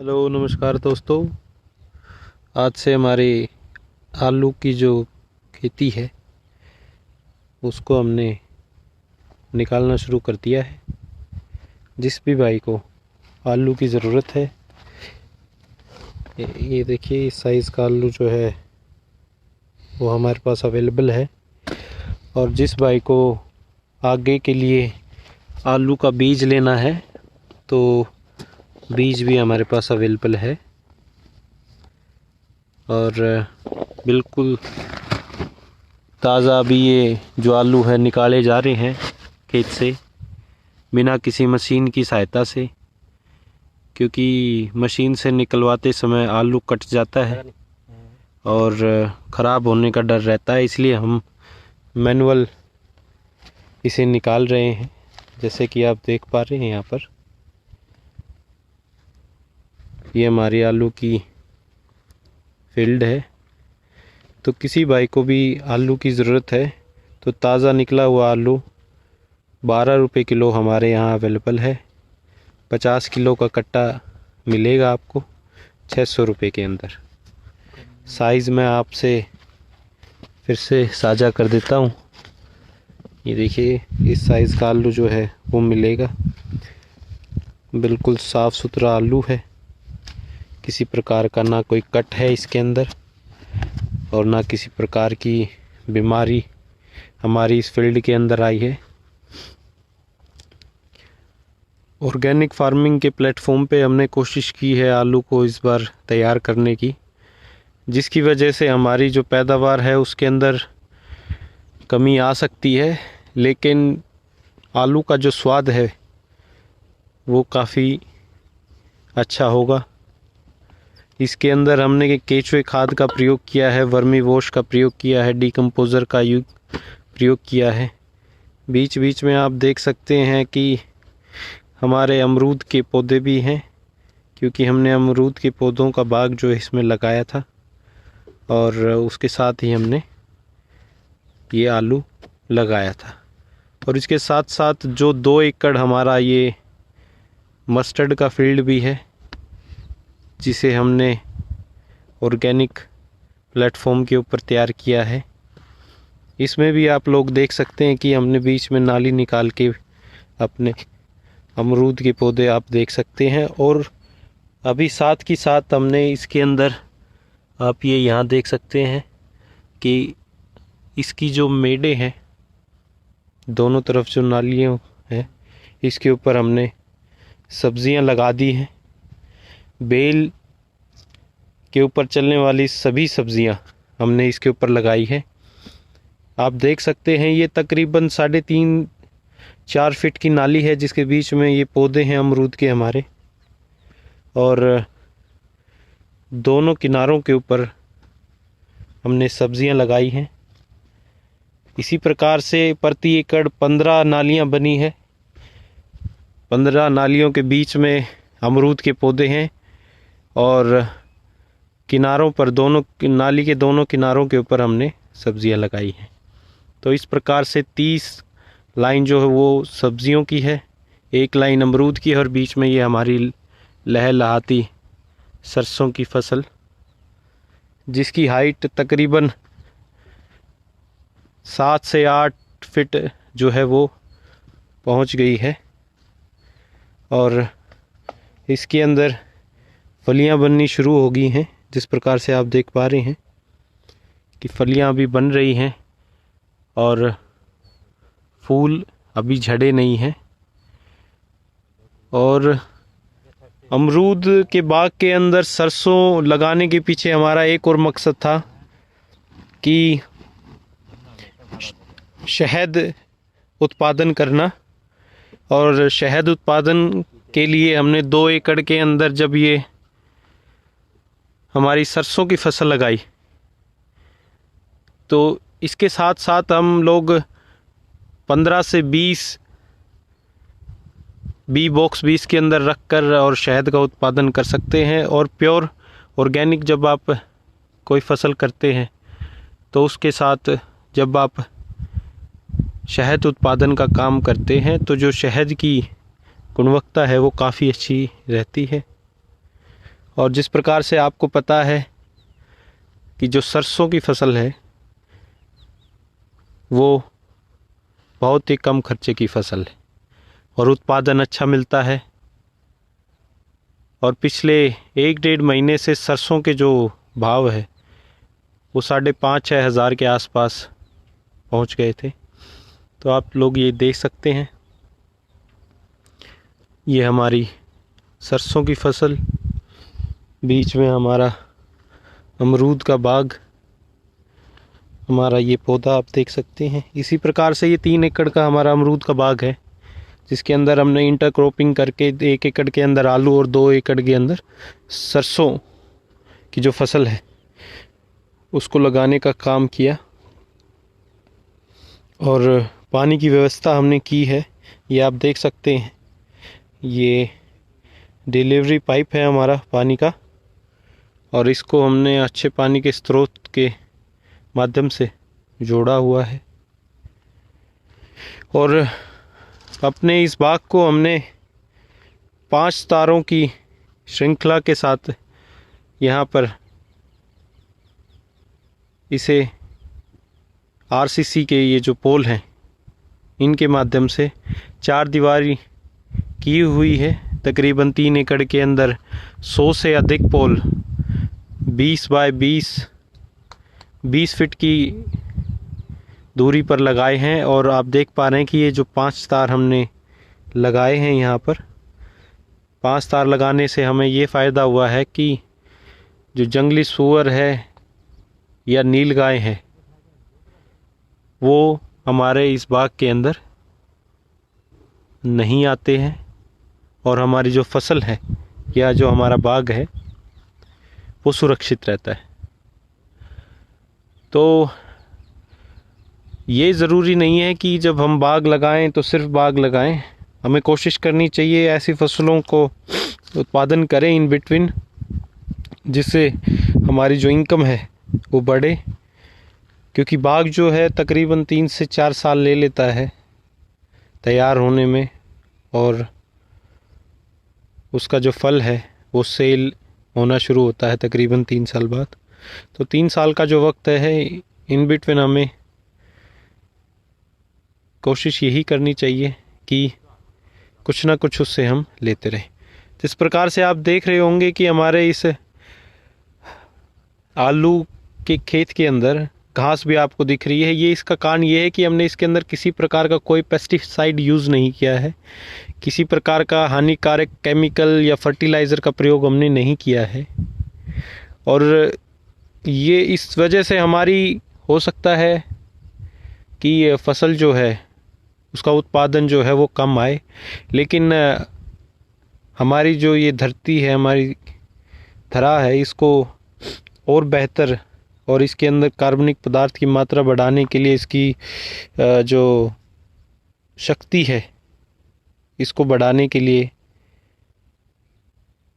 Hello नमस्कार दोस्तों। आज से हमारे आलू की जो खेती है उसको हमने निकालना शुरू कर दिया है। जिस भी भाई को आलू की ज़रूरत है, ये देखिए इस साइज़ का आलू जो है वो हमारे पास अवेलेबल है। और जिस भाई को आगे के लिए आलू का बीज लेना है तो बीज भी हमारे पास अवेलेबल है। और बिल्कुल ताज़ा अभी ये जो आलू है निकाले जा रहे हैं खेत से, बिना किसी मशीन की सहायता से, क्योंकि मशीन से निकलवाते समय आलू कट जाता है और ख़राब होने का डर रहता है, इसलिए हम मैनुअल इसे निकाल रहे हैं। जैसे कि आप देख पा रहे हैं यहाँ पर ये हमारी आलू की फील्ड है। तो किसी भाई को भी आलू की ज़रूरत है तो ताज़ा निकला हुआ आलू 12 रुपये किलो हमारे यहाँ अवेलेबल है। 50 किलो का कट्टा मिलेगा आपको 600 रुपये के अंदर। साइज़ मैं आपसे फिर से साझा कर देता हूँ। ये देखिए इस साइज़ का आलू जो है वो मिलेगा। बिल्कुल साफ़ सुथरा आलू है, किसी प्रकार का ना कोई कट है इसके अंदर और ना किसी प्रकार की बीमारी हमारी इस फील्ड के अंदर आई है। ऑर्गेनिक फार्मिंग के प्लेटफॉर्म पे हमने कोशिश की है आलू को इस बार तैयार करने की, जिसकी वजह से हमारी जो पैदावार है उसके अंदर कमी आ सकती है, लेकिन आलू का जो स्वाद है वो काफ़ी अच्छा होगा। इसके अंदर हमने केचुए खाद का प्रयोग किया है, वर्मी वॉश का प्रयोग किया है, डीकम्पोज़र का प्रयोग किया है। बीच बीच में आप देख सकते हैं कि हमारे अमरूद के पौधे भी हैं, क्योंकि हमने अमरूद के पौधों का बाग जो इसमें लगाया था और उसके साथ ही हमने ये आलू लगाया था। और इसके साथ साथ जो 2 एकड़ हमारा ये मस्टर्ड का फील्ड भी है, जिसे हमने ऑर्गेनिक प्लेटफॉर्म के ऊपर तैयार किया है। इसमें भी आप लोग देख सकते हैं कि हमने बीच में नाली निकाल के अपने अमरूद के पौधे आप देख सकते हैं। और अभी साथ की साथ हमने इसके अंदर आप ये यहाँ देख सकते हैं कि इसकी जो मेड़े हैं, दोनों तरफ जो नालियाँ हैं, इसके ऊपर हमने सब्जियां लगा दी हैं। बेल के ऊपर चलने वाली सभी सब्जियां हमने इसके ऊपर लगाई है। आप देख सकते हैं ये तकरीबन 3.5-4 फीट की नाली है, जिसके बीच में ये पौधे हैं अमरूद के हमारे, और दोनों किनारों के ऊपर हमने सब्जियां लगाई हैं। इसी प्रकार से प्रति एकड़ 15 नालियां बनी है। 15 नालियों के बीच में अमरूद के पौधे हैं और किनारों पर नाली के दोनों किनारों के ऊपर हमने सब्जियां लगाई हैं। तो इस प्रकार से 30 लाइन जो है वो सब्जियों की है, 1 लाइन अमरूद की है और बीच में ये हमारी लहलहाती सरसों की फसल, जिसकी हाइट तकरीबन 7 से 8 फीट जो है वो पहुंच गई है। और इसके अंदर फलियां बननी शुरू हो गई हैं। जिस प्रकार से आप देख पा रहे हैं कि फलियां अभी बन रही हैं और फूल अभी झड़े नहीं हैं। और अमरूद के बाग के अंदर सरसों लगाने के पीछे हमारा एक और मकसद था कि शहद उत्पादन करना। और शहद उत्पादन के लिए हमने 2 एकड़ के अंदर जब ये हमारी सरसों की फसल लगाई, तो इसके साथ साथ हम लोग 15 से 20 बी बॉक्स भी इसके अंदर रख कर और शहद का उत्पादन कर सकते हैं। और प्योर ऑर्गेनिक जब आप कोई फसल करते हैं तो उसके साथ जब आप शहद उत्पादन का काम करते हैं तो जो शहद की गुणवत्ता है वो काफ़ी अच्छी रहती है। और जिस प्रकार से आपको पता है कि जो सरसों की फसल है वो बहुत ही कम खर्चे की फसल है और उत्पादन अच्छा मिलता है। और पिछले 1-1.5 महीने से सरसों के जो भाव है वो 5,500-6,000 हज़ार के आसपास पहुंच गए थे। तो आप लोग ये देख सकते हैं, ये हमारी सरसों की फसल, बीच में हमारा अमरूद का बाग, हमारा ये पौधा आप देख सकते हैं। इसी प्रकार से ये 3 एकड़ का हमारा अमरूद का बाग है, जिसके अंदर हमने इंटरक्रॉपिंग करके 1 एकड़ के अंदर आलू और 2 एकड़ के अंदर सरसों की जो फसल है उसको लगाने का काम किया। और पानी की व्यवस्था हमने की है, ये आप देख सकते हैं। ये डिलीवरी पाइप है हमारा पानी का, और इसको हमने अच्छे पानी के स्रोत के माध्यम से जोड़ा हुआ है। और अपने इस बाग को हमने 5 तारों की श्रृंखला के साथ यहाँ पर इसे आरसीसी के ये जो पोल हैं इनके माध्यम से 4 दीवारी की हुई है। तकरीबन 3 एकड़ के अंदर 100 से अधिक पोल 20 बाय 20 फीट की दूरी पर लगाए हैं। और आप देख पा रहे हैं कि ये जो 5 तार हमने लगाए हैं, यहाँ पर 5 तार लगाने से हमें ये फ़ायदा हुआ है कि जो जंगली सूअर है या नीलगाय है वो हमारे इस बाग के अंदर नहीं आते हैं, और हमारी जो फसल है या जो हमारा बाग है वो सुरक्षित रहता है। तो ये ज़रूरी नहीं है कि जब हम बाग लगाएं तो सिर्फ बाग लगाएं, हमें कोशिश करनी चाहिए ऐसी फसलों को उत्पादन करें इन बिटवीन, जिससे हमारी जो इनकम है वो बढ़े। क्योंकि बाग जो है तकरीबन 3 से 4 साल ले लेता है तैयार होने में, और उसका जो फल है वो सेल होना शुरू होता है तकरीबन 3 साल बाद। तो 3 साल का जो वक्त है इन बिटवीन हमें कोशिश यही करनी चाहिए कि कुछ ना कुछ उससे हम लेते रहें। जिस प्रकार से आप देख रहे होंगे कि हमारे इस आलू के खेत के अंदर घास भी आपको दिख रही है, ये इसका कारण ये है कि हमने इसके अंदर किसी प्रकार का कोई पेस्टिसाइड यूज़ नहीं किया है, किसी प्रकार का हानिकारक केमिकल या फर्टिलाइज़र का प्रयोग हमने नहीं किया है। और ये इस वजह से हमारी हो सकता है कि ये फसल जो है उसका उत्पादन जो है वो कम आए, लेकिन हमारी जो ये धरती है, हमारी धरा है, इसको और बेहतर और इसके अंदर कार्बनिक पदार्थ की मात्रा बढ़ाने के लिए, इसकी जो शक्ति है इसको बढ़ाने के लिए,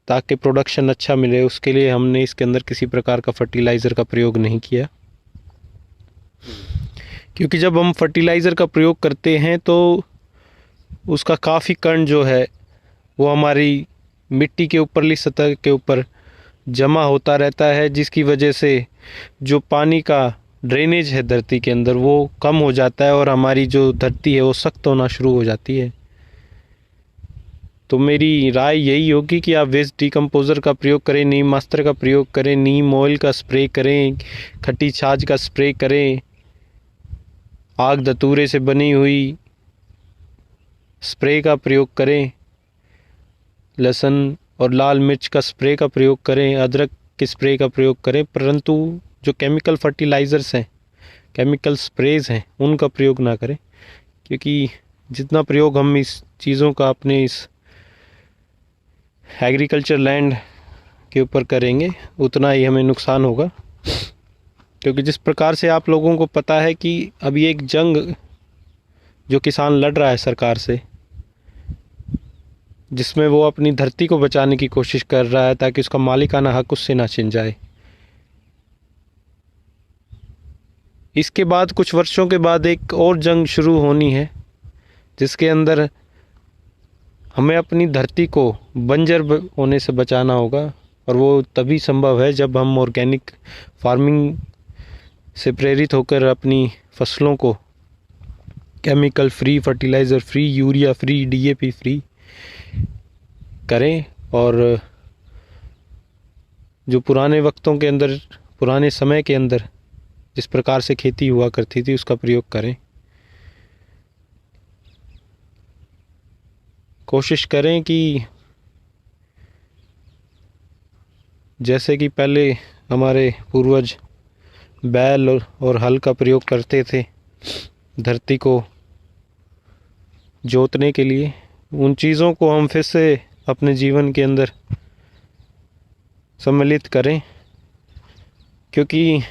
ताकि प्रोडक्शन अच्छा मिले, उसके लिए हमने इसके अंदर किसी प्रकार का फर्टिलाइज़र का प्रयोग नहीं किया। क्योंकि जब हम फर्टिलाइज़र का प्रयोग करते हैं तो उसका काफ़ी कण जो है वो हमारी मिट्टी के ऊपरली सतह के ऊपर जमा होता रहता है, जिसकी वजह से जो पानी का ड्रेनेज है धरती के अंदर वो कम हो जाता है और हमारी जो धरती है वो सख्त होना शुरू हो जाती है। तो मेरी राय यही होगी कि आप वेस्ट डिकम्पोज़र का प्रयोग करें, नीम अस्त्र का प्रयोग करें, नीम ऑयल का स्प्रे करें, खट्टी छाछ का स्प्रे करें, आग धतूरे से बनी हुई स्प्रे का प्रयोग करें, लहसुन और लाल मिर्च का स्प्रे का प्रयोग करें, अदरक के स्प्रे का प्रयोग करें। परंतु जो केमिकल फर्टिलाइज़र्स हैं, केमिकल स्प्रेज हैं, उनका प्रयोग ना करें, क्योंकि जितना प्रयोग हम इस चीज़ों का अपने इस एग्रीकल्चर लैंड के ऊपर करेंगे उतना ही हमें नुकसान होगा। क्योंकि जिस प्रकार से आप लोगों को पता है कि अभी एक जंग जो किसान लड़ रहा है सरकार से, जिसमें वो अपनी धरती को बचाने की कोशिश कर रहा है ताकि उसका मालिकाना हक उससे ना छिन जाए। इसके बाद कुछ वर्षों के बाद एक और जंग शुरू होनी है, जिसके अंदर हमें अपनी धरती को बंजर होने से बचाना होगा। और वो तभी संभव है जब हम ऑर्गेनिक फार्मिंग से प्रेरित होकर अपनी फसलों को chemical free, fertiliser free, urea free, DAP free करें और जो पुराने वक्तों के अंदर, पुराने समय के अंदर जिस प्रकार से खेती हुआ करती थी उसका प्रयोग करें। कोशिश करें कि जैसे कि पहले हमारे पूर्वज बैल और हल का प्रयोग करते थे धरती को जोतने के लिए, उन चीज़ों को हम फिर से अपने जीवन के अंदर सम्मिलित करें, क्योंकि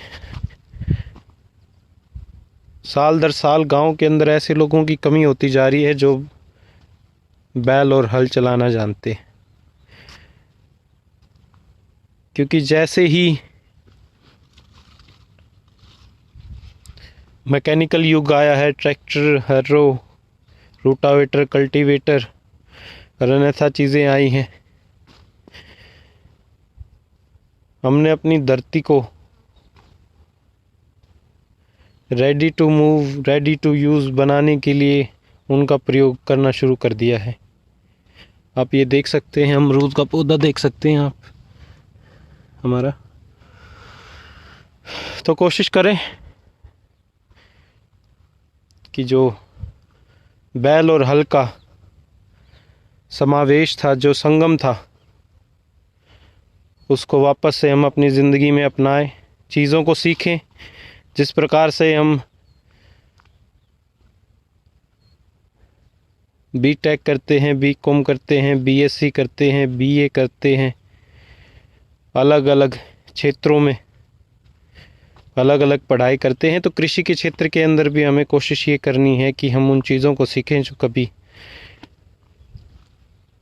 साल दर साल गांव के अंदर ऐसे लोगों की कमी होती जा रही है जो बैल और हल चलाना जानते। क्योंकि जैसे ही मैकेनिकल युग आया है, ट्रैक्टर, हर्रो, रोटावेटर, कल्टीवेटर और अन्यथा चीज़ें आई हैं, हमने अपनी धरती को ready to move, ready to use बनाने के लिए उनका प्रयोग करना शुरू कर दिया है। आप ये देख सकते हैं, अमरूद का पौधा देख सकते हैं आप हमारा। तो कोशिश करें कि जो बैल और हल का समावेश था, जो संगम था, उसको वापस से हम अपनी ज़िंदगी में अपनाएं, चीज़ों को सीखें। जिस प्रकार से हम बीटेक करते हैं, बीकॉम करते हैं, बीएससी करते हैं, बीए करते हैं, अलग अलग क्षेत्रों में अलग अलग पढ़ाई करते हैं, तो कृषि के क्षेत्र के अंदर भी हमें कोशिश ये करनी है कि हम उन चीज़ों को सीखें जो कभी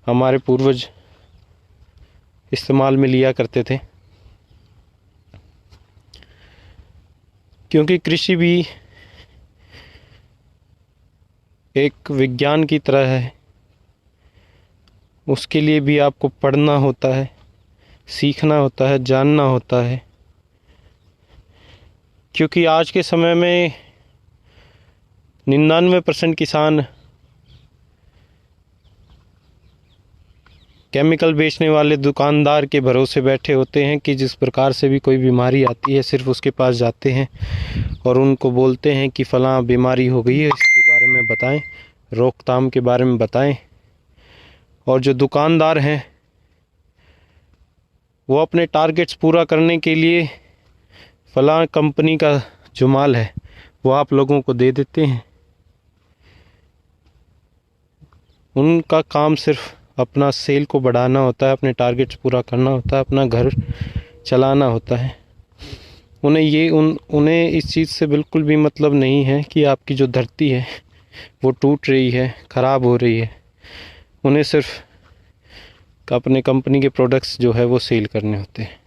हमारे पूर्वज इस्तेमाल में लिया करते थे। क्योंकि कृषि भी एक विज्ञान की तरह है, उसके लिए भी आपको पढ़ना होता है, सीखना होता है, जानना होता है। क्योंकि आज के समय में 99% किसान केमिकल बेचने वाले दुकानदार के भरोसे बैठे होते हैं कि जिस प्रकार से भी कोई बीमारी आती है सिर्फ उसके पास जाते हैं और उनको बोलते हैं कि फ़लाँ बीमारी हो गई है, इसके बारे में बताएं, रोकथाम के बारे में बताएं। और जो दुकानदार हैं वो अपने टारगेट्स पूरा करने के लिए फ़लाँ कंपनी का जो माल है वो आप लोगों को दे देते हैं। उनका काम सिर्फ अपना सेल को बढ़ाना होता है, अपने टारगेट्स पूरा करना होता है, अपना घर चलाना होता है। उन्हें इस चीज़ से बिल्कुल भी मतलब नहीं है कि आपकी जो धरती है वो टूट रही है, ख़राब हो रही है। उन्हें सिर्फ अपने कंपनी के प्रोडक्ट्स जो है वो सेल करने होते हैं।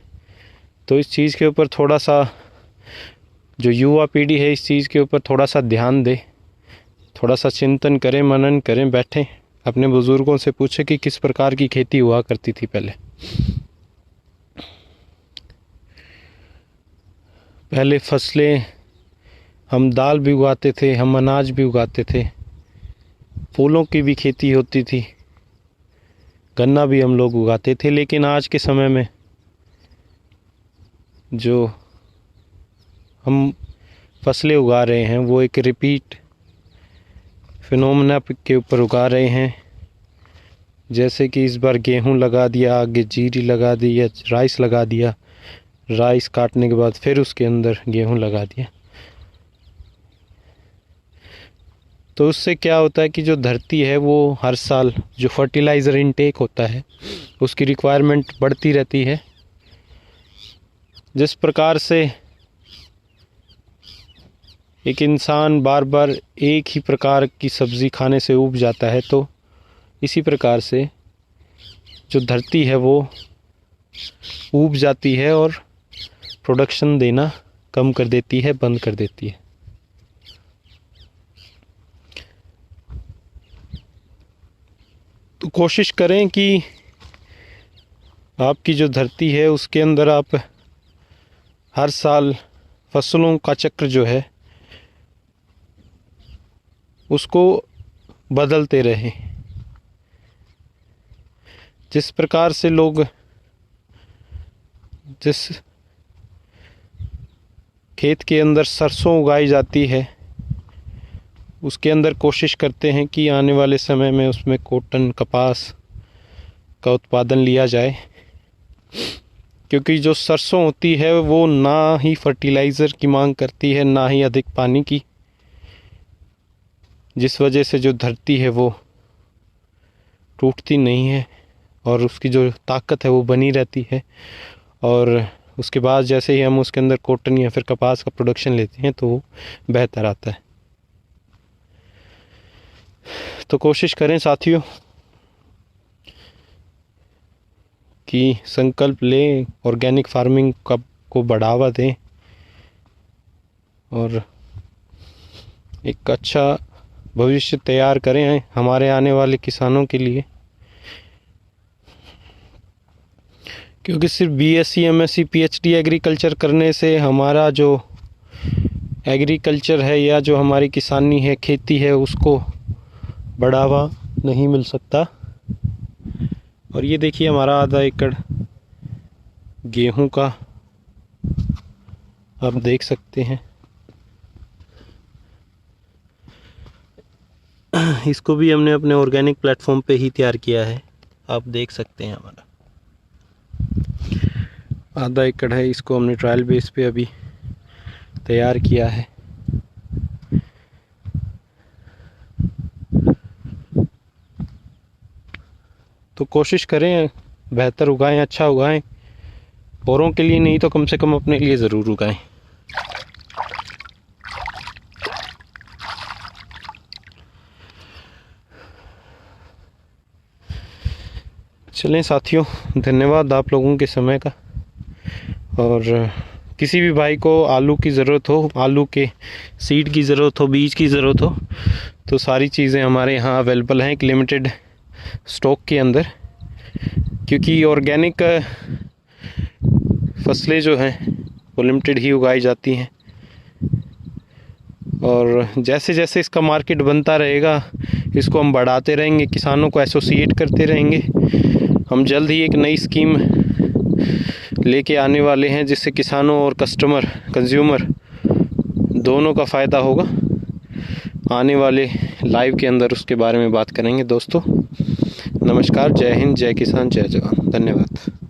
तो इस चीज़ के ऊपर थोड़ा सा जो युवा पीढ़ी है इस चीज़ के ऊपर थोड़ा सा ध्यान दे, थोड़ा सा चिंतन करें, मनन करें, बैठें, अपने बुज़ुर्गों से पूछें कि किस प्रकार की खेती हुआ करती थी पहले फसलें, हम दाल भी उगाते थे, हम अनाज भी उगाते थे, फूलों की भी खेती होती थी, गन्ना भी हम लोग उगाते थे। लेकिन आज के समय में जो हम फसलें उगा रहे हैं वो एक रिपीट फिनोमेना के ऊपर उगा रहे हैं। जैसे कि इस बार गेहूं लगा दिया, आगे जीरी लगा दी या राइस लगा दिया, राइस काटने के बाद फिर उसके अंदर गेहूं लगा दिया। तो उससे क्या होता है कि जो धरती है वो हर साल जो फर्टिलाइज़र इनटेक होता है उसकी रिक्वायरमेंट बढ़ती रहती है। जिस प्रकार से एक इंसान बार बार एक ही प्रकार की सब्ज़ी खाने से ऊब जाता है, तो इसी प्रकार से जो धरती है वो ऊब जाती है और प्रोडक्शन देना कम कर देती है, बंद कर देती है। तो कोशिश करें कि आपकी जो धरती है उसके अंदर आप हर साल फसलों का चक्र जो है उसको बदलते रहें। जिस प्रकार से लोग जिस खेत के अंदर सरसों उगाई जाती है उसके अंदर कोशिश करते हैं कि आने वाले समय में उसमें कॉटन कपास का उत्पादन लिया जाए, क्योंकि जो सरसों होती है वो ना ही फर्टिलाइज़र की मांग करती है ना ही अधिक पानी की, जिस वजह से जो धरती है वो टूटती नहीं है और उसकी जो ताकत है वो बनी रहती है। और उसके बाद जैसे ही हम उसके अंदर कॉटन या फिर कपास का प्रोडक्शन लेते हैं तो वो बेहतर आता है। तो कोशिश करें साथियों कि संकल्प लें, ऑर्गेनिक फार्मिंग को बढ़ावा दें और एक अच्छा भविष्य तैयार करें हमारे आने वाले किसानों के लिए। क्योंकि सिर्फ बीएससी एमएससी पीएचडी एग्रीकल्चर करने से हमारा जो एग्रीकल्चर है या जो हमारी किसानी है, खेती है, उसको बढ़ावा नहीं मिल सकता। और ये देखिए हमारा आधा एकड़ गेहूं का आप देख सकते हैं। इसको भी हमने अपने ऑर्गेनिक प्लेटफॉर्म पे ही तैयार किया है, आप देख सकते हैं। हमारा आधा एकड़ है, इसको हमने ट्रायल बेस पे अभी तैयार किया है। तो कोशिश करें बेहतर उगाएं, अच्छा उगाएं, औरों के लिए नहीं तो कम से कम अपने लिए ज़रूर उगाएं। चलें साथियों, धन्यवाद आप लोगों के समय का। और किसी भी भाई को आलू की ज़रूरत हो, आलू के सीड की ज़रूरत हो, बीज की ज़रूरत हो, तो सारी चीज़ें हमारे यहाँ अवेलेबल हैं एक लिमिटेड स्टॉक के अंदर। क्योंकि ऑर्गेनिक फसलें जो हैं वो लिमिटेड ही उगाई जाती हैं और जैसे जैसे इसका मार्केट बनता रहेगा इसको हम बढ़ाते रहेंगे, किसानों को एसोसिएट करते रहेंगे। हम जल्द ही एक नई स्कीम लेके आने वाले हैं जिससे किसानों और कंज्यूमर दोनों का फ़ायदा होगा। आने वाले लाइव के अंदर उसके बारे में बात करेंगे दोस्तों। नमस्कार, जय हिंद, जय किसान, जय जवान, धन्यवाद।